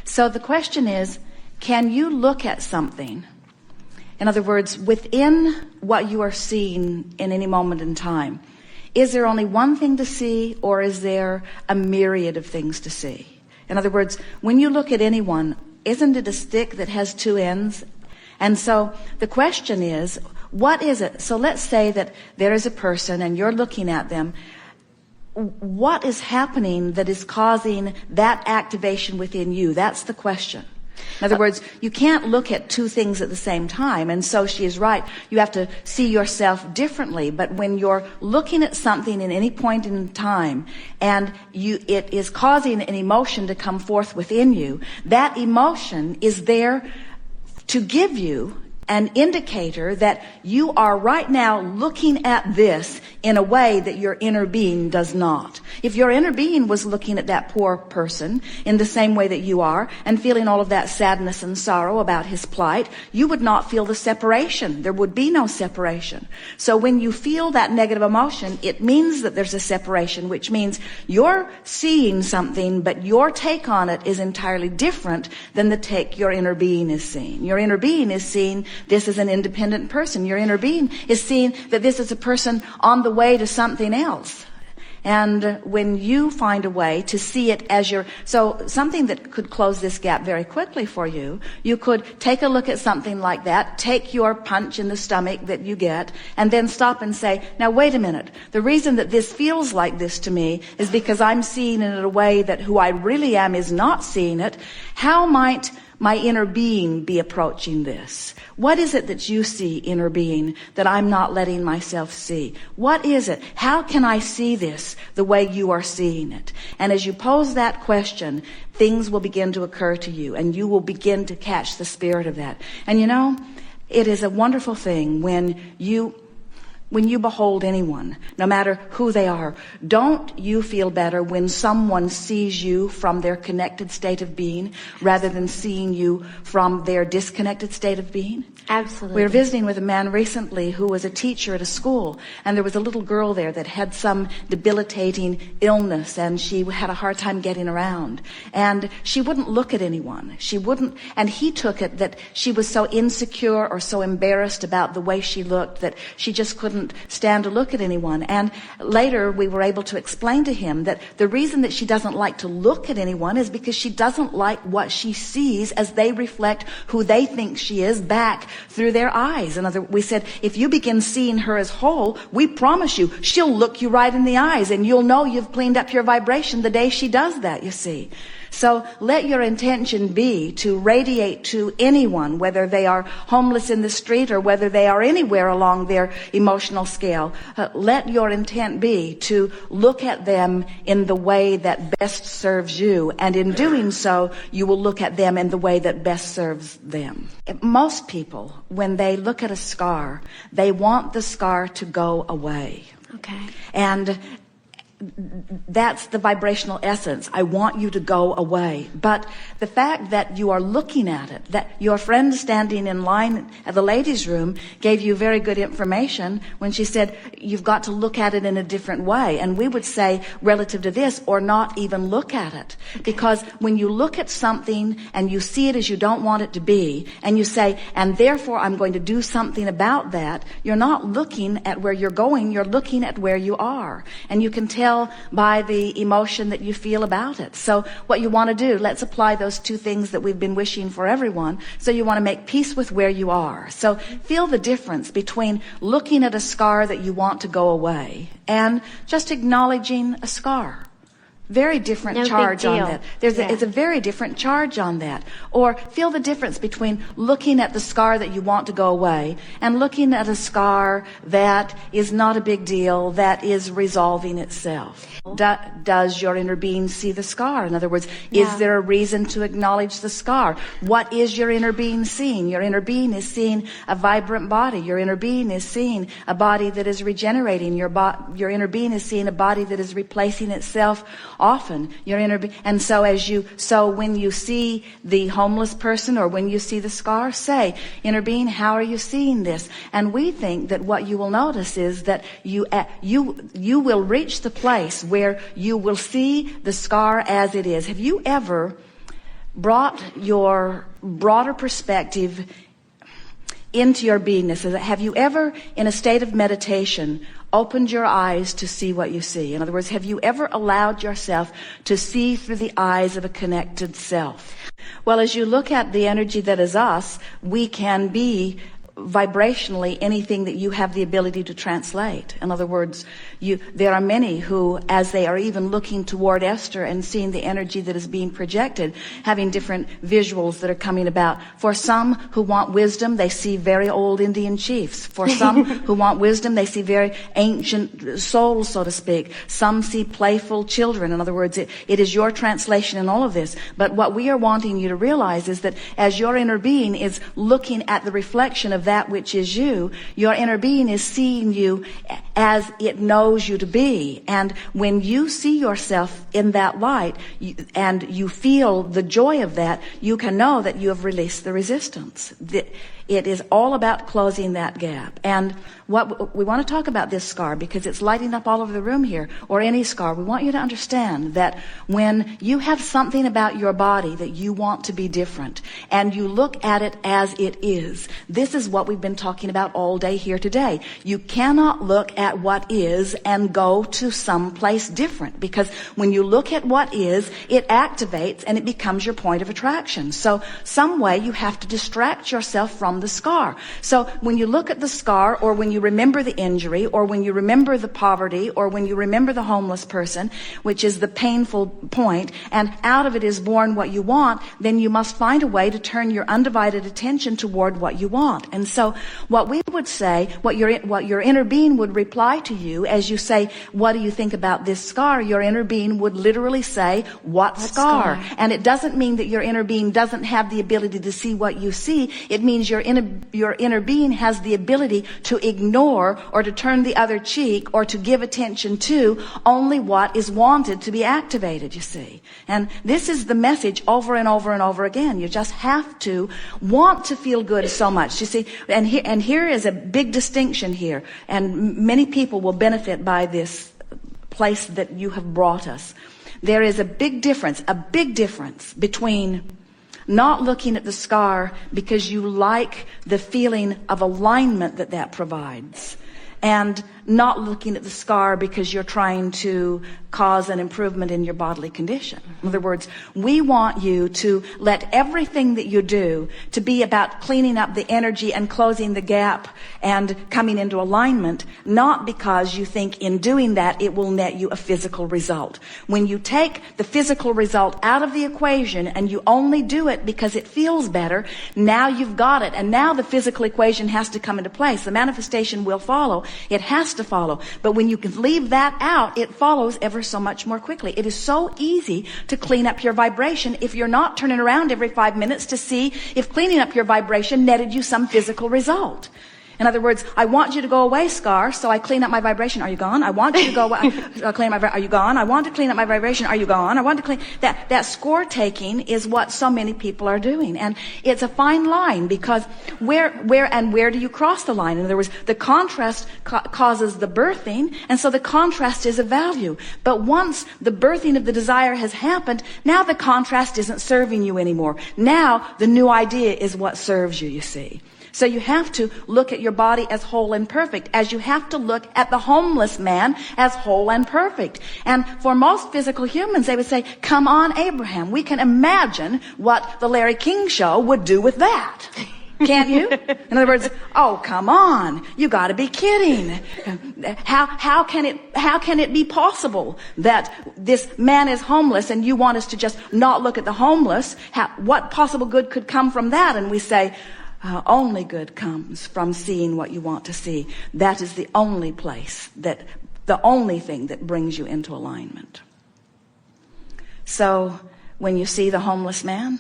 So the question is, can you look at something? In other words, within what you are seeing in any moment in time, is there only one thing to see, or is there a myriad of things to see? In other words, when you look at anyone, isn't it a stick that has two ends? And so the question is, what is it? So let's say that there is a person and you're looking at them. What is happening that is causing that activation within you? That's the question. In other words, you can't look at two things at the same time. And so she is right. You have to see yourself differently. But when you're looking at something in any point in time and it is causing an emotion to come forth within you, that emotion is there to give you an indicator that you are right now looking at this in a way that your inner being does not. If your inner being was looking at that poor person in the same way that you are and feeling all of that sadness and sorrow about his plight, you would not feel the separation. There would be no separation. So when you feel that negative emotion, it means that there's a separation, which means you're seeing something, but your take on it is entirely different than the take your inner being is seeing. Your inner being is seeing this is an independent person. Your inner being is seeing that this is a person on the way to something else. And when you find a way to see it as so something that could close this gap very quickly for you, you could take a look at something like that, take your punch in the stomach that you get, and then stop and say, now wait a minute. The reason that this feels like this to me is because I'm seeing it in a way that who I really am is not seeing it. How might my inner being be approaching this? What is it that you see, inner being, that I'm not letting myself see? What is it? How can I see this the way you are seeing it? And as you pose that question, things will begin to occur to you, and you will begin to catch the spirit of that. And you know, it is a wonderful thing when you behold anyone, no matter who they are. Don't you feel better when someone sees you from their connected state of being rather than seeing you from their disconnected state of being? Absolutely. We were visiting with a man recently who was a teacher at a school, and there was a little girl there that had some debilitating illness, and she had a hard time getting around. And she wouldn't look at anyone. She wouldn't, and he took it that she was so insecure or so embarrassed about the way she looked that she just couldn't stand to look at anyone. And later we were able to explain to him that the reason that she doesn't like to look at anyone is because she doesn't like what she sees as they reflect who they think she is back through their eyes. We said, if you begin seeing her as whole, we promise you, she'll look you right in the eyes, and you'll know you've cleaned up your vibration the day she does that, you see. So let your intention be to radiate to anyone, whether they are homeless in the street or whether they are anywhere along their emotional scale. Let your intent be to look at them in the way that best serves you. And in doing so, you will look at them in the way that best serves them. Most people, when they look at a scar, they want the scar to go away. Okay. And that's the vibrational essence. I want you to go away. But the fact that you are looking at it, that your friend standing in line at the ladies' room gave you very good information when she said, you've got to look at it in a different way. And we would say, relative to this, or not even look at it. Because when you look at something and you see it as you don't want it to be, and you say, and therefore I'm going to do something about that, you're not looking at where you're going, you're looking at where you are. And you can tell by the emotion that you feel about it. So what you want to do, let's apply those two things that we've been wishing for everyone. So you want to make peace with where you are. So feel the difference between looking at a scar that you want to go away and just acknowledging a scar. Very different charge on that. It's a very different charge on that. Or feel the difference between looking at the scar that you want to go away and looking at a scar that is not a big deal, that is resolving itself. Does your inner being see the scar? In other words, is there a reason to acknowledge the scar? What is your inner being seeing? Your inner being is seeing a vibrant body. Your inner being is seeing a body that is regenerating. Your inner being is seeing a body that is replacing itself often. And so when you see the homeless person or when you see the scar, say, inner being, how are you seeing this? And we think that what you will notice is that you will reach the place where you will see the scar as it is. Have you ever brought your broader perspective into your beingness? Have you ever, in a state of meditation, opened your eyes to see what you see? In other words, have you ever allowed yourself to see through the eyes of a connected self? Well, as you look at the energy that is us, we can be vibrationally anything that you have the ability to translate. In other words, there are many who, as they are even looking toward Esther and seeing the energy that is being projected, having different visuals that are coming about. For some who want wisdom, they see very old Indian chiefs. For some who want wisdom, they see very ancient souls, so to speak. Some see playful children. In other words, it is your translation in all of this. But what we are wanting you to realize is that as your inner being is looking at the reflection of that which is you, your inner being is seeing you as it knows you to be. And when you see yourself in that light, and you feel the joy of that, you can know that you have released the resistance. It is all about closing that gap. And what we want to talk about this scar, because it's lighting up all over the room here, or any scar. We want you to understand that when you have something about your body that you want to be different, and you look at it as it is, this is what we've been talking about all day here today. You cannot look at what is and go to some place different, because when you look at what is, it activates and it becomes your point of attraction. So some way you have to distract yourself from the scar. So when you look at the scar, or when you remember the injury, or when you remember the poverty, or when you remember the homeless person, which is the painful point, and out of it is born what you want, then you must find a way to turn your undivided attention toward what you want. And so what we would say, what your inner being would reply to you as you say, what do you think about this scar? Your inner being would literally say, what scar? And it doesn't mean that your inner being doesn't have the ability to see what you see. It means your inner being has the ability to ignore, or to turn the other cheek, or to give attention to only what is wanted to be activated, you see. And this is the message over and over and over again. You just have to want to feel good so much, you see. And here is a big distinction here, and many people will benefit by this place that you have brought us. There is a big difference between not looking at the scar because you like the feeling of alignment that provides, and not looking at the scar because you're trying to cause an improvement in your bodily condition. In other words, we want you to let everything that you do to be about cleaning up the energy and closing the gap and coming into alignment, not because you think in doing that it will net you a physical result. When you take the physical result out of the equation and you only do it because it feels better, now you've got it. And now the physical equation has to come into place. The manifestation will follow. It has to follow. But when you can leave that out, it follows ever so much more quickly. It is so easy to clean up your vibration if you're not turning around every 5 minutes to see if cleaning up your vibration netted you some physical result. In other words, I want you to go away, scar, so I clean up my vibration. Are you gone? I want you to go away. Clean up my Are you gone? I want to clean up my vibration. Are you gone? I want to clean. That score taking is what so many people are doing. And it's a fine line, because where do you cross the line? In other words, the contrast causes the birthing, and so the contrast is of value. But once the birthing of the desire has happened, now the contrast isn't serving you anymore. Now the new idea is what serves you, you see. So you have to look at your body as whole and perfect, as you have to look at the homeless man as whole and perfect. And for most physical humans, they would say, come on, Abraham, we can imagine what the Larry King show would do with that. Can't you? In other words, oh, come on, you got to be kidding. How can it be possible that this man is homeless and you want us to just not look at the homeless? What possible good could come from that? And we say, only good comes from seeing what you want to see. That is the only place, the only thing that brings you into alignment. So when you see the homeless man,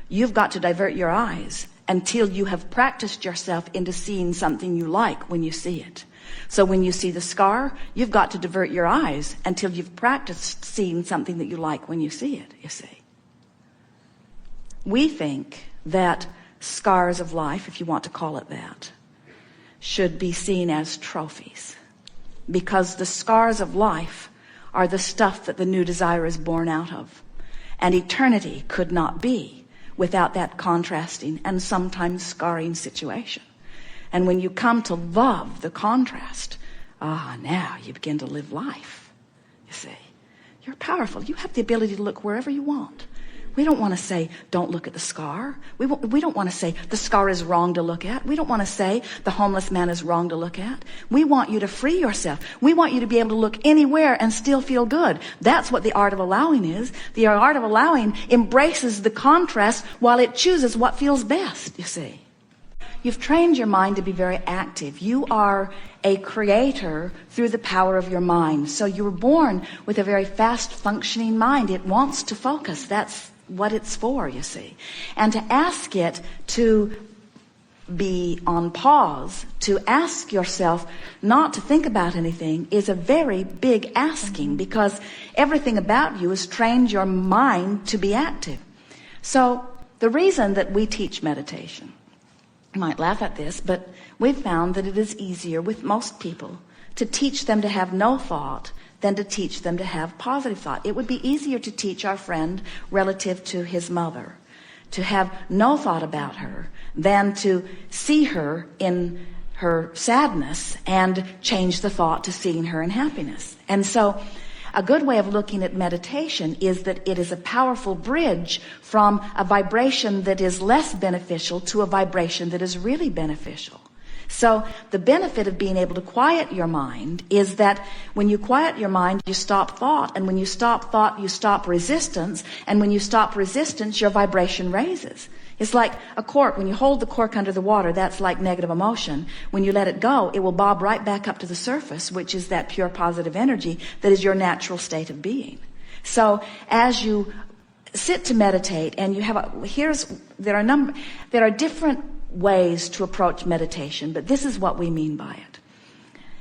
you've got to divert your eyes until you have practiced yourself into seeing something you like when you see it. So when you see the scar, you've got to divert your eyes until you've practiced seeing something that you like when you see it, you see. We think that scars of life, if you want to call it that, should be seen as trophies, because the scars of life are the stuff that the new desire is born out of. And eternity could not be without that contrasting and sometimes scarring situation. And when you come to love the contrast, now you begin to live life. You see, you're powerful. You have the ability to look wherever you want. We don't want to say, don't look at the scar. We don't want to say the scar is wrong to look at. We don't want to say the homeless man is wrong to look at. We want you to free yourself. We want you to be able to look anywhere and still feel good. That's what the art of allowing is. The art of allowing embraces the contrast while it chooses what feels best, you see. You've trained your mind to be very active. You are a creator through the power of your mind. So you were born with a very fast functioning mind. It wants to focus. That's what it's for, you see. And to ask it to be on pause, to ask yourself not to think about anything, is a very big asking, because everything about you has trained your mind to be active. So the reason that we teach meditation, you might laugh at this, but we've found that it is easier with most people to teach them to have no thought than to teach them to have positive thought. It would be easier to teach our friend relative to his mother to have no thought about her than to see her in her sadness and change the thought to seeing her in happiness. And so a good way of looking at meditation is that it is a powerful bridge from a vibration that is less beneficial to a vibration that is really beneficial. So the benefit of being able to quiet your mind is that when you quiet your mind, you stop thought. And when you stop thought, you stop resistance. And when you stop resistance, your vibration raises. It's like a cork. When you hold the cork under the water, that's like negative emotion. When you let it go, it will bob right back up to the surface, which is that pure positive energy that is your natural state of being. So as you sit to meditate, and you have there are different ways to approach meditation, but this is what we mean by it.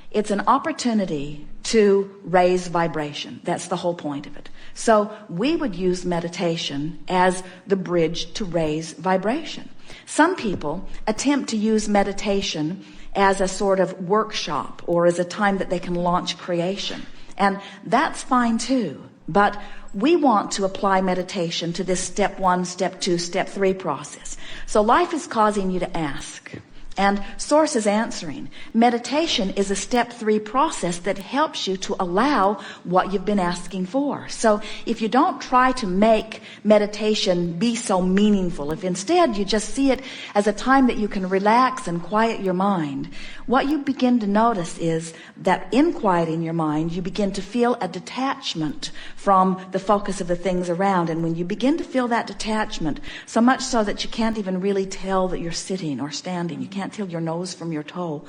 It's an opportunity to raise vibration. That's the whole point of it. So we would use meditation as the bridge to raise vibration. Some people attempt to use meditation as a sort of workshop or as a time that they can launch creation. And that's fine too. But we want to apply meditation to this step 1, step 2, step 3 process. So life is causing you to ask, and source is answering. Meditation is a step 3 process that helps you to allow what you've been asking for. So if you don't try to make meditation be so meaningful, if instead you just see it as a time that you can relax and quiet your mind, what you begin to notice is that in quieting your mind, you begin to feel a detachment from the focus of the things around. And when you begin to feel that detachment, so much so that you can't even really tell that you're sitting or standing, you can't tell your nose from your toe,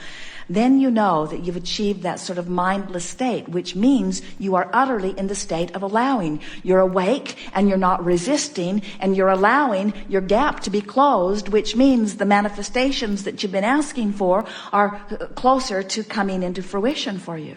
then you know that you've achieved that sort of mindless state, which means you are utterly in the state of allowing. You're awake and you're not resisting, and you're allowing your gap to be closed, which means the manifestations that you've been asking for are closer to coming into fruition for you.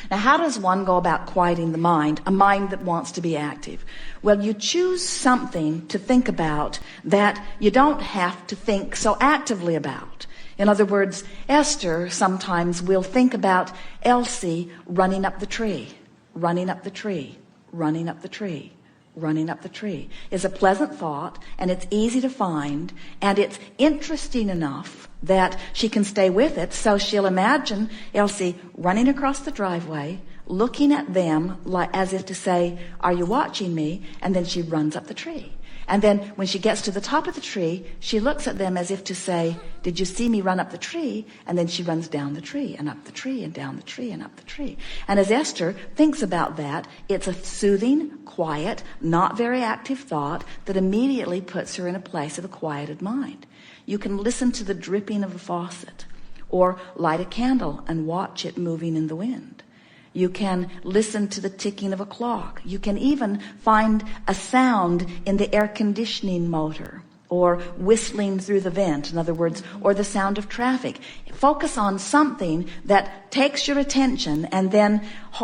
Now, how does one go about quieting the mind, a mind that wants to be active? Well, you choose something to think about that you don't have to think so actively about. In other words, Esther sometimes will think about Elsie running up the tree, running up the tree, running up the tree, running up the tree. Is a pleasant thought, and it's easy to find, and it's interesting enough that she can stay with it. So she'll imagine Elsie running across the driveway, looking at them like as if to say, "Are you watching me?" And then she runs up the tree. And then when she gets to the top of the tree, she looks at them as if to say, "Did you see me run up the tree?" And then she runs down the tree and up the tree and down the tree and up the tree. And as Esther thinks about that, it's a soothing, quiet, not very active thought that immediately puts her in a place of a quieted mind. You can listen to the dripping of a faucet, or light a candle and watch it moving in the wind. You can listen to the ticking of a clock. You can even find a sound in the air conditioning motor, or whistling through the vent, in other words, or the sound of traffic. Focus on something that takes your attention, and then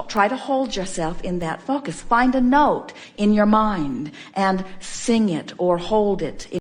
try to hold yourself in that focus. Find a note in your mind and sing it or hold it.